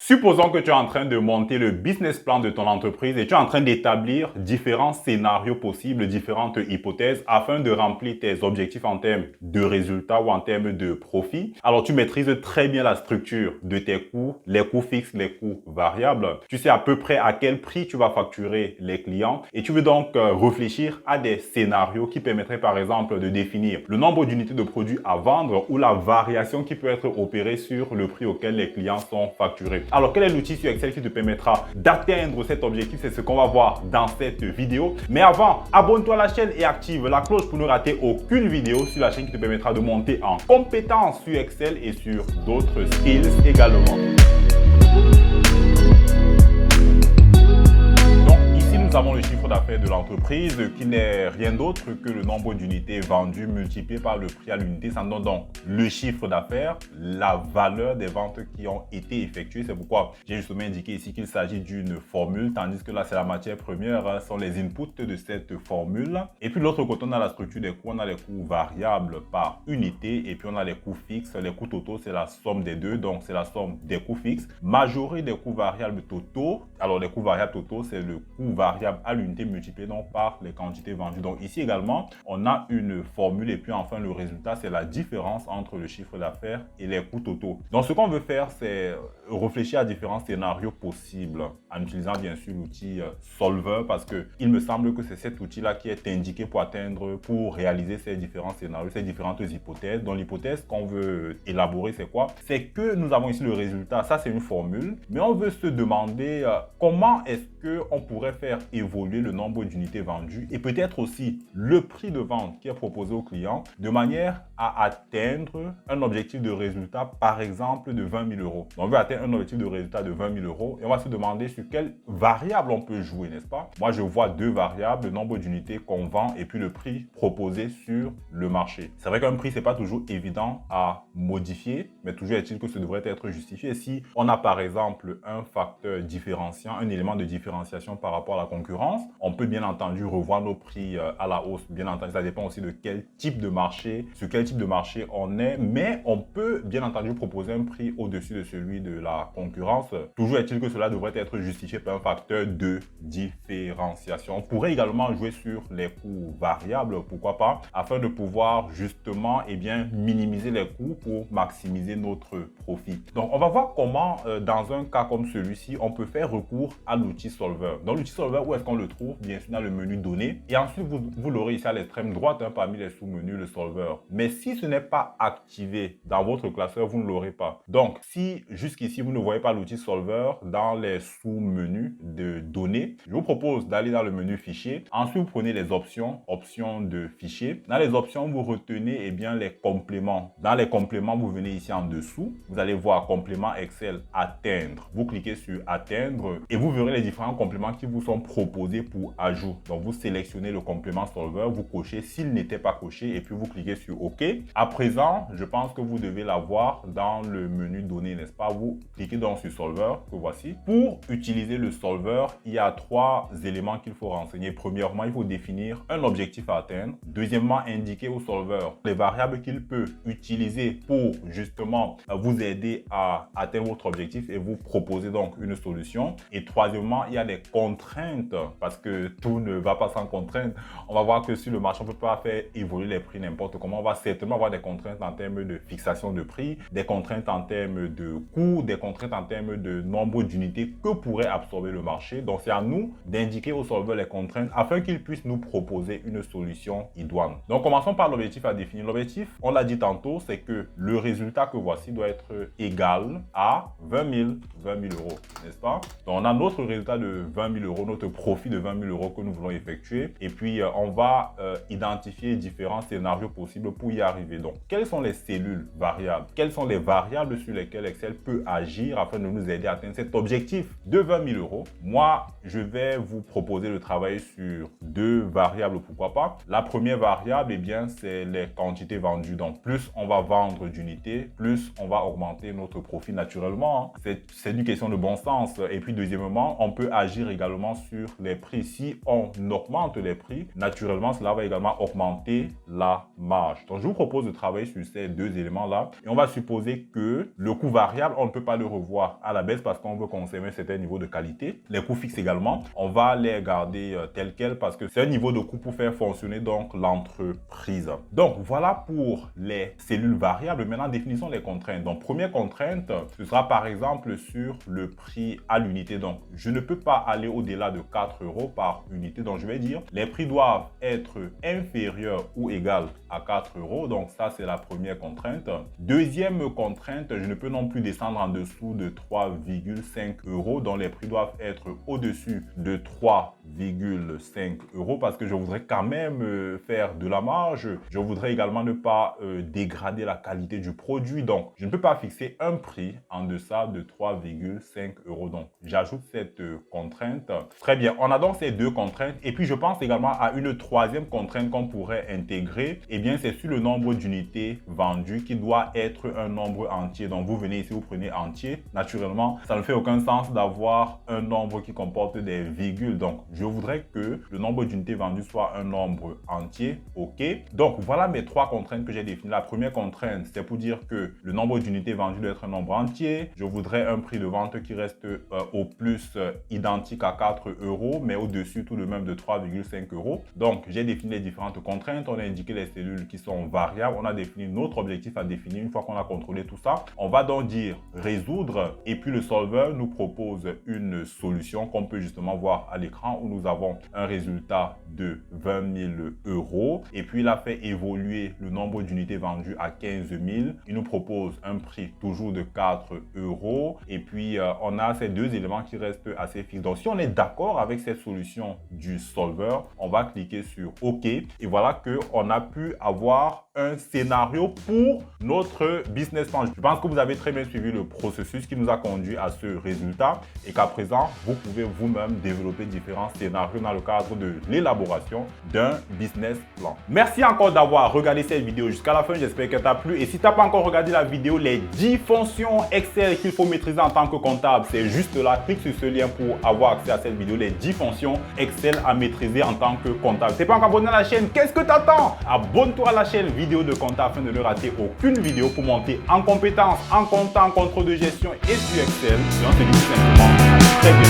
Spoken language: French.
Supposons que tu es en train de monter le business plan de ton entreprise et tu es en train d'établir différents scénarios possibles, différentes hypothèses afin de remplir tes objectifs en termes de résultats ou en termes de profit. Alors, tu maîtrises très bien la structure de tes coûts, les coûts fixes, les coûts variables. Tu sais à peu près à quel prix tu vas facturer les clients et tu veux donc réfléchir à des scénarios qui permettraient par exemple de définir le nombre d'unités de produits à vendre ou la variation qui peut être opérée sur le prix auquel les clients sont facturés. Alors, quel est l'outil sur Excel qui te permettra d'atteindre cet objectif? C'est ce qu'on va voir dans cette vidéo. Mais avant, abonne-toi à la chaîne et active la cloche pour ne rater aucune vidéo sur la chaîne qui te permettra de monter en compétences sur Excel et sur d'autres skills également. Nous avons le chiffre d'affaires de l'entreprise qui n'est rien d'autre que le nombre d'unités vendues multiplié par le prix à l'unité. Ça nous donne donc le chiffre d'affaires, la valeur des ventes qui ont été effectuées. C'est pourquoi j'ai justement indiqué ici qu'il s'agit d'une formule, tandis que là, c'est la matière première, sont les inputs de cette formule. Et puis de l'autre côté, on a la structure des coûts, on a les coûts variables par unité et puis on a les coûts fixes. Les coûts totaux, c'est la somme des deux, donc c'est la somme des coûts fixes majorés des coûts variables totaux. Alors, les coûts variables totaux, c'est le coût variable à l'unité multiplié donc par les quantités vendues. Donc ici également, on a une formule et puis enfin le résultat, c'est la différence entre le chiffre d'affaires et les coûts totaux. Donc ce qu'on veut faire, c'est réfléchir à différents scénarios possibles en utilisant bien sûr l'outil Solver parce que il me semble que c'est cet outil-là qui est indiqué pour réaliser ces différents scénarios, ces différentes hypothèses. Donc l'hypothèse qu'on veut élaborer, c'est quoi? C'est que nous avons ici le résultat. Ça, c'est une formule, mais on veut se demander comment est-ce qu'on pourrait faire évoluer le nombre d'unités vendues et peut-être aussi le prix de vente qui est proposé au client de manière à atteindre un objectif de résultat, par exemple, de 20 000 euros. Donc, on veut atteindre un objectif de résultat de 20 000 euros et on va se demander sur quelle variable on peut jouer, n'est-ce pas? Moi, je vois deux variables, le nombre d'unités qu'on vend et puis le prix proposé sur le marché. C'est vrai qu'un prix, c'est pas toujours évident à modifier, mais toujours est-il que ça devrait être justifié. Si on a, par exemple, un facteur différenciant, un élément de différenciation par rapport à la concurrence, on peut bien entendu revoir nos prix à la hausse. Bien entendu, ça dépend aussi de quel type de marché, sur quel type de marché on est, mais on peut bien entendu proposer un prix au-dessus de celui de la concurrence. Toujours est-il que cela devrait être justifié par un facteur de différenciation. On pourrait également jouer sur les coûts variables, pourquoi pas, afin de pouvoir justement minimiser les coûts pour maximiser notre profit. Donc, on va voir comment, dans un cas comme celui-ci, on peut faire recours à l'outil Solver. Dans l'outil Solver, où est-ce qu'on le trouve? Bien sûr, dans le menu Données. Et ensuite, vous l'aurez ici à l'extrême droite, parmi les sous-menus, le Solver. Mais si ce n'est pas activé dans votre classeur, vous ne l'aurez pas. Donc, si jusqu'ici, vous ne voyez pas l'outil Solver dans les sous-menus de Données, je vous propose d'aller dans le menu Fichier. Ensuite, vous prenez les options de Fichier. Dans les options, vous retenez les compléments. Dans les compléments, vous venez ici en dessous. Vous allez voir complément Excel atteindre. Vous cliquez sur atteindre et vous verrez les différents compléments qui vous sont proposés pour ajout. Donc, vous sélectionnez le complément Solver, vous cochez s'il n'était pas coché et puis vous cliquez sur OK. À présent, je pense que vous devez l'avoir dans le menu Données, n'est-ce pas? Vous cliquez donc sur Solver, que voici. Pour utiliser le Solver, il y a trois éléments qu'il faut renseigner. Premièrement, il faut définir un objectif à atteindre. Deuxièmement, indiquer au Solver les variables qu'il peut utiliser pour justement vous aider à atteindre votre objectif et vous proposer donc une solution. Et troisièmement, il y a des contraintes parce que tout ne va pas sans contraintes. On va voir que sur le marché, on ne peut pas faire évoluer les prix n'importe comment. On va certainement avoir des contraintes en termes de fixation de prix, des contraintes en termes de coûts, des contraintes en termes de nombre d'unités que pourrait absorber le marché. Donc, c'est à nous d'indiquer au Solver les contraintes afin qu'il puisse nous proposer une solution idoine. Donc, commençons par l'objectif à définir. L'objectif, on l'a dit tantôt, c'est que le résultat que voici doit être égal à 20 000 euros, n'est-ce pas? Donc, on a notre résultat de 20 000 euros, notre profit de 20 000 euros que nous voulons effectuer. Et puis, on va identifier différents scénarios possibles pour y arriver. Donc, quelles sont les cellules variables? Quelles sont les variables sur lesquelles Excel peut agir afin de nous aider à atteindre cet objectif de 20 000 euros? Moi, je vais vous proposer de travailler sur deux variables, pourquoi pas. La première variable, c'est les quantités vendues. Donc, plus on va vendre d'unités, plus on va augmenter notre profit naturellement. C'est une question de bon sens. Et puis, deuxièmement, on peut agir également sur les prix. si on augmente les prix, naturellement, cela va également augmenter la marge. Donc, je vous propose de travailler sur ces deux éléments-là et on va supposer que le coût variable, on ne peut pas le revoir à la baisse parce qu'on veut conserver un certain niveau de qualité. Les coûts fixes également, on va les garder tels quels parce que c'est un niveau de coût pour faire fonctionner donc l'entreprise. Donc, voilà pour les cellules variables. Maintenant, définissons les contraintes. Donc, première contrainte, ce sera par exemple sur le prix à l'unité. Donc, je ne peux pas aller au-delà de 4 € par unité. Donc, je vais dire les prix doivent être inférieurs ou égaux à 4 €. Donc, ça, c'est la première contrainte. Deuxième contrainte, je ne peux non plus descendre en dessous de 3,5 €. Donc, les prix doivent être au-dessus de 3,5 € parce que je voudrais quand même faire de la marge. Je voudrais également ne pas dégrader la qualité du produit. Donc, je ne peux pas fixer un prix en deçà de 3,5 €. Donc, j'ajoute cette contrainte. Très bien, on a donc ces deux contraintes. Et puis, je pense également à une troisième contrainte qu'on pourrait intégrer. Eh bien, c'est sur le nombre d'unités vendues qui doit être un nombre entier. Donc, vous venez ici, vous prenez entier. Naturellement, ça ne fait aucun sens d'avoir un nombre qui comporte des virgules. Donc, je voudrais que le nombre d'unités vendues soit un nombre entier. OK. Donc, voilà mes trois contraintes que j'ai définies. La première contrainte, c'est pour dire que le nombre d'unités vendues doit être un nombre entier. Je voudrais un prix de vente qui reste au plus identique à 4 €, mais au-dessus tout de même de 3,5 €. Donc, j'ai défini les différentes contraintes. On a indiqué les cellules qui sont variables. On a défini notre objectif à définir. Une fois qu'on a contrôlé tout ça, on va donc dire résoudre. Et puis, le solver nous propose une solution qu'on peut justement voir à l'écran où nous avons un résultat de 20 000 €. Et puis, il a fait évoluer le nombre d'unités vendues à 15 000. Il nous propose un prix toujours de 4 €. Et puis, on a ces deux éléments qui restent assez fixes. Donc, si on est d'accord avec cette solution du solver, on va cliquer sur OK. Et voilà qu'on a pu avoir un scénario pour notre business plan. Je pense que vous avez très bien suivi le processus qui nous a conduit à ce résultat et qu'à présent, vous pouvez vous-même développer différents scénarios dans le cadre de l'élaboration d'un business plan. Merci encore d'avoir regardé cette vidéo jusqu'à la fin. J'espère qu'elle t'a plu. Et si tu n'as pas encore regardé la vidéo, les 10 fonctions Excel qu'il faut maîtriser en tant que comptable, c'est juste là. Clique sur ce lien pour avoir accès à cette vidéo. Les 10 fonctions Excel à maîtriser en tant que comptable. Si tu n'es pas encore abonné à la chaîne, qu'est-ce que tu attends? Abonne-toi à la chaîne Vidéo de Compta afin de ne rater aucune vidéo pour monter en compétences, en compta, en contrôle de gestion et sur Excel. Et on se dit tout simplement à très bientôt.